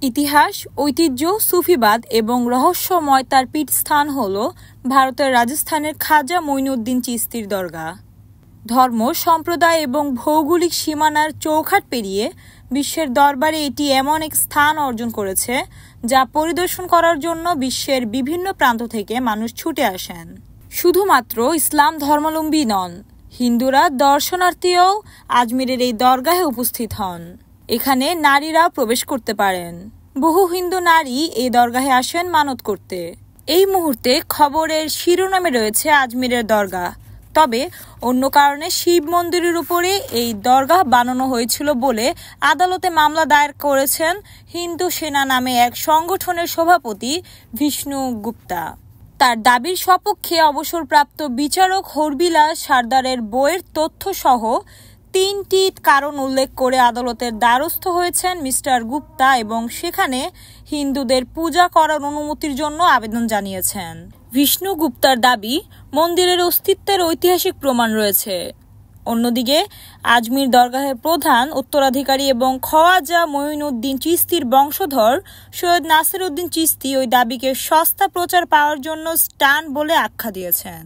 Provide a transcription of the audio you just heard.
ইতিহাস, ঐতিহ্য, সুফিবাদ এবং রহস্যময় তার পীঠস্থান হল ভারতের রাজস্থানের খাজা মঈনুদ্দিন চিশতির দরগাহ। ধর্ম, সম্প্রদায় এবং ভৌগোলিক সীমানার চৌখাট পেরিয়ে বিশ্বের দরবারে এটি এমন এক স্থান অর্জন করেছে যা পরিদর্শন করার জন্য বিশ্বের বিভিন্ন প্রান্ত থেকে মানুষ ছুটে আসেন। শুধুমাত্র ইসলাম ধর্মাবলম্বী নন, হিন্দুরা দর্শনার্থীও আজমিরের এই দরগাহে উপস্থিত হন। এখানে নারীরা প্রবেশ করতে পারেন। বহু হিন্দু নারী এই দরগাহে আসেন মানত করতে। এই মুহূর্তে খবরের শিরোনামে রয়েছে আজমিরের দরগাহ, তবে অন্য কারণে শিব মন্দিরের উপরে এই দরগাহ বানানো হয়েছিল বলে আদালতে মামলা দায়ের করেছেন হিন্দু সেনা নামে এক সংগঠনের সভাপতি বিষ্ণু গুপ্তা। তার দাবির সপক্ষে অবসরপ্রাপ্ত বিচারক হরবিলাস সারদারের বইয়ের তথ্যসহ 3টি কারণ উল্লেখ করে আদালতের দ্বারস্থ হয়েছেন মিস্টার গুপ্তা এবং সেখানে হিন্দুদের পূজা করার অনুমতির জন্য আবেদন জানিয়েছেন। বিষ্ণু গুপ্তার দাবি, মন্দিরের অস্তিত্বের ঐতিহাসিক প্রমাণ রয়েছে। অন্যদিকে আজমির দরগাহের প্রধান উত্তরাধিকারী এবং খাজা মঈনুদ্দিন চিশতির বংশধর সৈয়দ নাসিরউদ্দিন চিশতি ওই দাবিকে সস্তা প্রচার পাওয়ার জন্য স্টান্ট বলে আখ্যা দিয়েছেন।